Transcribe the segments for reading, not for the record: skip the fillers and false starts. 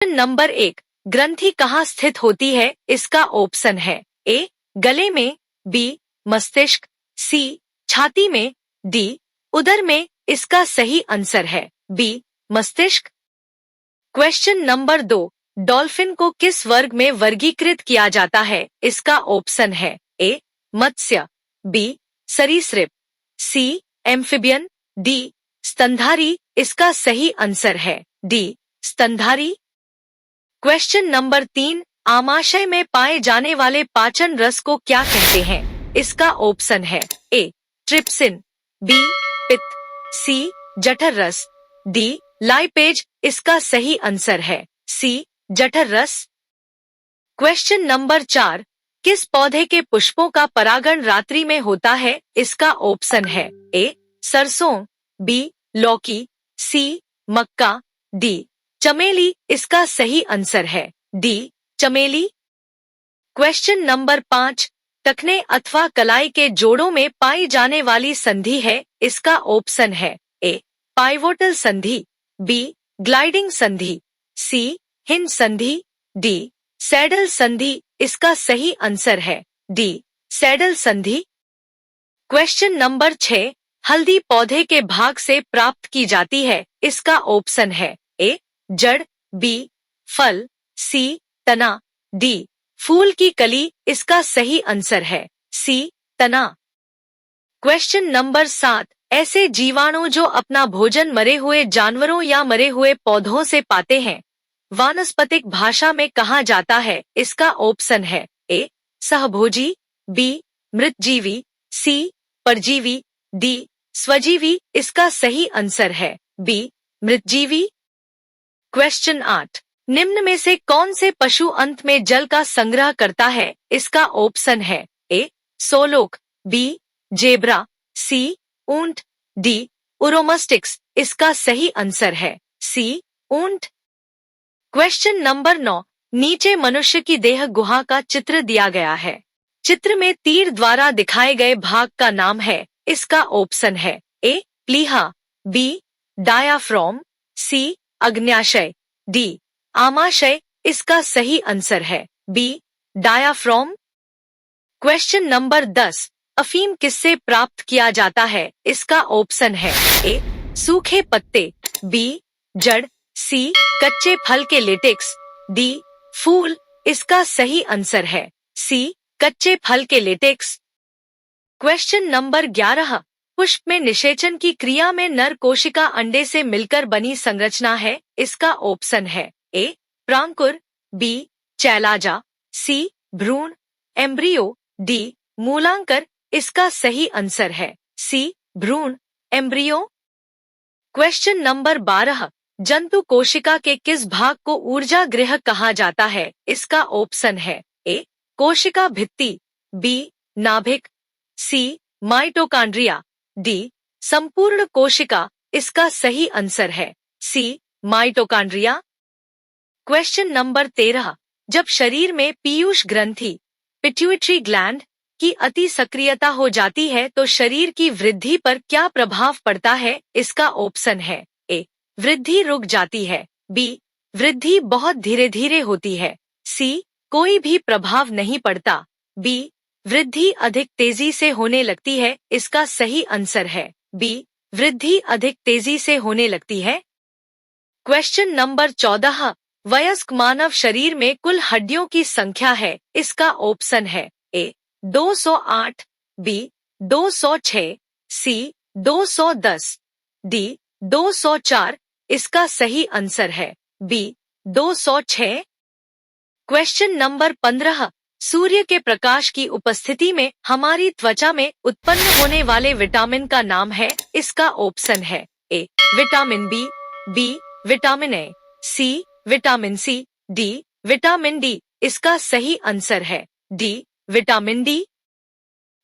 Number 1, ग्रंथि कहाँ स्थित होती है? इसका ऑप्शन है ए गले में, बी मस्तिष्क, सी छाती में, डी उदर में। इसका सही आंसर है बी मस्तिष्क। क्वेश्चन नंबर 2, डॉल्फिन को किस वर्ग में वर्गीकृत किया जाता है? इसका ऑप्शन है ए मत्स्य, बी सरीसृप, सी एम्फिबियन, डी स्तनधारी। इसका सही आंसर है डी स्तनधारी। क्वेश्चन नंबर 3, आमाशय में पाए जाने वाले पाचन रस को क्या कहते हैं? इसका ऑप्शन है ए ट्रिप्सिन, बी पित्त, सी जठर रस, डी लाइपेज। इसका सही आंसर है सी जठर रस। क्वेश्चन नंबर 4, किस पौधे के पुष्पों का परागण रात्रि में होता है? इसका ऑप्शन है ए सरसों, बी लौकी, सी मक्का, डी चमेली। इसका सही आंसर है डी चमेली। क्वेश्चन नंबर 5, टखने अथवा कलाई के जोड़ों में पाई जाने वाली संधि है? इसका ऑप्शन है ए पाइवोटल संधि, बी ग्लाइडिंग संधि, सी हिंज संधि, डी सैडल संधि। इसका सही आंसर है डी सैडल संधि। क्वेश्चन नंबर 6, हल्दी पौधे के भाग से प्राप्त की जाती है? इसका ऑप्शन है ए जड़, बी फल, सी तना, डी फूल की कली। इसका सही आंसर है सी तना। क्वेश्चन नंबर 7, ऐसे जीवाणु जो अपना भोजन मरे हुए जानवरों या मरे हुए पौधों से पाते हैं, वानस्पतिक भाषा में कहा जाता है? इसका ऑप्शन है ए सहभोजी, बी मृतजीवी, सी परजीवी, डी स्वजीवी। इसका सही आंसर है बी मृतजीवी। क्वेश्चन 8, निम्न में से कौन से पशु अंत में जल का संग्रह करता है? इसका ऑप्शन है ए सोलोक, बी जेब्रा, सी ऊंट, डी उरोमस्टिक्स। इसका सही आंसर है सी ऊंट। क्वेश्चन नंबर 9, नीचे मनुष्य की देह गुहा का चित्र दिया गया है। चित्र में तीर द्वारा दिखाए गए भाग का नाम है? इसका ऑप्शन है ए प्लीहा, बी डायाफ्राम, सी अग्न्याशय, डी आमाशय। इसका सही आंसर है बी डायाफ्राम। क्वेश्चन नंबर 10, अफीम किससे प्राप्त किया जाता है? इसका ऑप्शन है ए सूखे पत्ते, बी जड़, सी कच्चे फल के लेटेक्स, डी फूल। इसका सही आंसर है सी कच्चे फल के लेटेक्स। क्वेश्चन नंबर 11, पुष्प में निषेचन की क्रिया में नर कोशिका अंडे से मिलकर बनी संरचना है? इसका ऑप्शन है ए प्रांकुर, बी चैलाजा, सी भ्रूण, एम्ब्रियो, डी मूलांकर। इसका सही आंसर है सी भ्रूण, एम्ब्रियो। क्वेश्चन नंबर 12, जंतु कोशिका के किस भाग को ऊर्जा गृह कहा जाता है? इसका ऑप्शन है ए कोशिका भित्ति, बी नाभिक, सी माइटोकांड्रिया, डी संपूर्ण कोशिका। इसका सही आंसर है सी माइटोकांड्रिया। क्वेश्चन नंबर 13, जब शरीर में पीयूष ग्रंथि पिट्यूटरी ग्लैंड की अति सक्रियता हो जाती है तो शरीर की वृद्धि पर क्या प्रभाव पड़ता है? इसका ऑप्शन है ए वृद्धि रुक जाती है, बी वृद्धि बहुत धीरे धीरे होती है, सी कोई भी प्रभाव नहीं पड़ता, बी वृद्धि अधिक तेजी से होने लगती है। इसका सही आंसर है बी वृद्धि अधिक तेजी से होने लगती है। क्वेश्चन नंबर 14, वयस्क मानव शरीर में कुल हड्डियों की संख्या है? इसका ऑप्शन है ए 208, बी 206, सी 210, डी 204। इसका सही आंसर है बी 206। क्वेश्चन नंबर 15, सूर्य के प्रकाश की उपस्थिति में हमारी त्वचा में उत्पन्न होने वाले विटामिन का नाम है? इसका ऑप्शन है A vitamin B, B vitamin A, C vitamin C, D vitamin D. इसका सही आंसर है D vitamin D.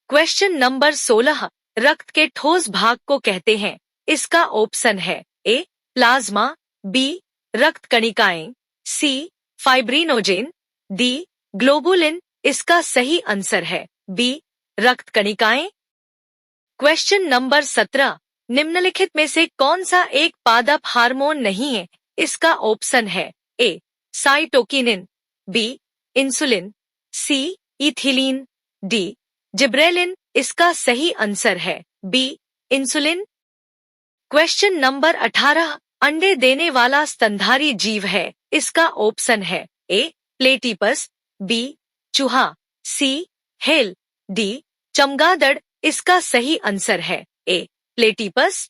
Question number 16, रक्त के ठोस भाग को कहते हैं? इसका ऑप्शन है ए प्लाज्मा, बी रक्त कणिकाएं, सी फाइब्रिनोजेन, डी ग्लोबुलिन। इसका सही आंसर है बी रक्त कणिकाएं। क्वेश्चन नंबर 17, निम्नलिखित में से कौन सा एक पादप हार्मोन नहीं है? इसका ऑप्शन है ए साइटोकिनिन, बी इंसुलिन, सी इथिलीन, डी जिब्रेलिन इसका सही आंसर है बी इंसुलिन। क्वेश्चन नंबर 18, अंडे देने वाला स्तनधारी जीव है, इसका ऑप्शन है ए प्लेटिपस, बी चूहा, सी हेल, डी चमगादड़ इसका सही आंसर है ए प्लेटिपस।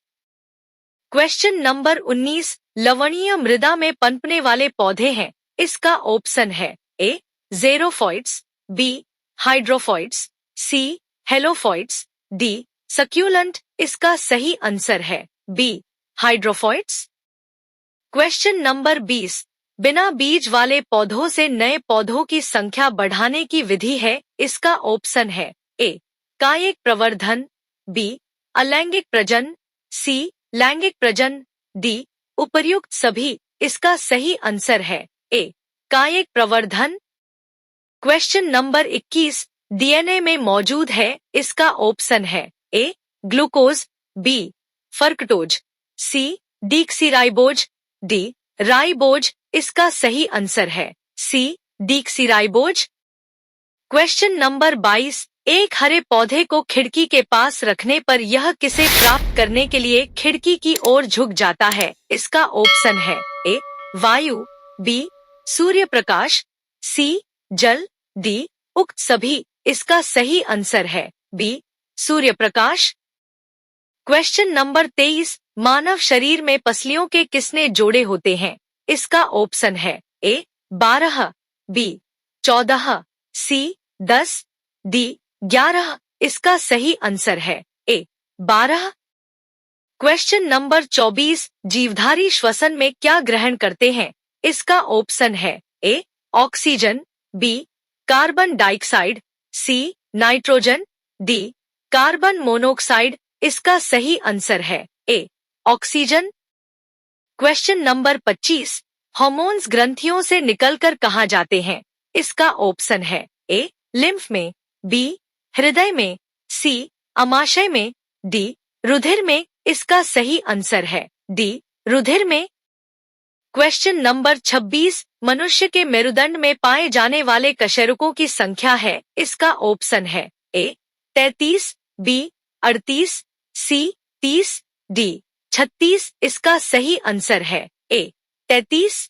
क्वेश्चन नंबर 19, लवणीय मृदा में पनपने वाले पौधे हैं, इसका ऑप्शन है ए ज़ेरोफाइट्स, बी हाइड्रोफाइट्स, सी हेलोफाइट्स, डी सक्यूलेंट इसका सही आंसर है बी हाइड्रोफाइट्स। क्वेश्चन नंबर 20, बिना बीज वाले पौधों से नए पौधों की संख्या बढ़ाने की विधि है, इसका ऑप्शन है ए कायिक प्रवर्धन, बी अलैंगिक प्रजनन, सी लैंगिक प्रजनन, डी उपर्युक्त सभी इसका सही आंसर है ए कायिक प्रवर्धन। क्वेश्चन नंबर 21, डीएनए में मौजूद है, इसका ऑप्शन है ए ग्लूकोज, बी फर्कटोज, सी डीक्सीराइबोज, डी राइबोज इसका सही आंसर है सी डीक्सीराइबोज। क्वेश्चन नंबर 22, एक हरे पौधे को खिड़की के पास रखने पर यह किसे प्राप्त करने के लिए खिड़की की ओर झुक जाता है, इसका ऑप्शन है ए वायु, बी सूर्य प्रकाश, सी जल, डी उक्त सभी इसका सही आंसर है B Surya Prakash. Question number 23, मानव शरीर में पसलियों के किसने जोड़े होते हैं, इसका ऑप्शन है ए 12, बी 14, सी 10, डी 11 इसका सही आंसर है ए 12। क्वेश्चन नंबर 24, जीवधारी श्वसन में क्या ग्रहण करते हैं, इसका ऑप्शन है A oxygen, B carbon dioxide, C nitrogen, D carbon monoxide इसका सही आंसर है A oxygen. Question number 25, hormones ग्रंथियों से निकलकर कहाँ जाते हैं, इसका ऑप्शन है ए लिम्फ में, बी हृदय में, सी अमाशय में, डी रुधिर में इसका सही आंसर है डी रुधिर में। क्वेश्चन नंबर 26, मनुष्य के मेरुदंड में पाए जाने वाले कशेरुकों की संख्या है, इसका ऑप्शन है ए 33, बी 38, सी 30, डी 36 इसका सही आंसर है ए 33।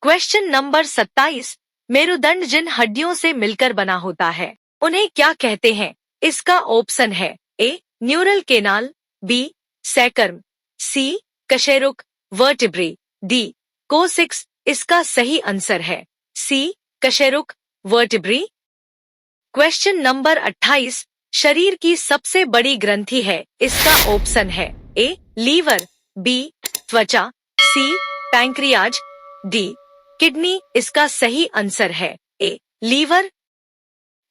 क्वेश्चन नंबर 27, मेरुदंड जिन हड्डियों से मिलकर बना होता है उन्हें क्या कहते हैं, इसका ऑप्शन है ए न्यूरल केनाल, बी सैकर्म, सी कशेरुक वर्टिब्री, डी कोसिक्स इसका सही आंसर है सी कशेरुक वर्टिब्री। क्वेश्चन नंबर 28, शरीर की सबसे बड़ी ग्रंथि है, इसका ऑप्शन है ए लीवर, बी त्वचा, सी पैंक्रियाज, डी किडनी इसका सही आंसर है ए लीवर।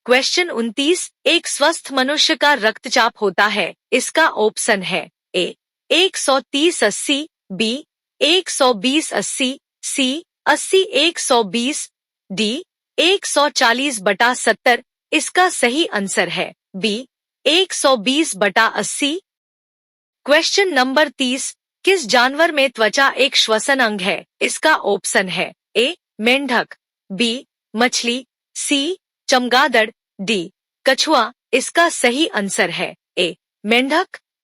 क्वेश्चन 29, एक स्वस्थ मनुष्य का रक्तचाप होता है, इसका ऑप्शन है ए 130/80, बी 120/80, सी 80/120, डी 140/70 इसका सही आंसर है बी 120/80। क्वेश्चन नंबर 30, किस जानवर में त्वचा एक श्वसन अंग है, इसका ऑप्शन है ए मेंढक, बी मछली, सी चमगादड़, डी कछुआ इसका सही आंसर है ए मेंढक।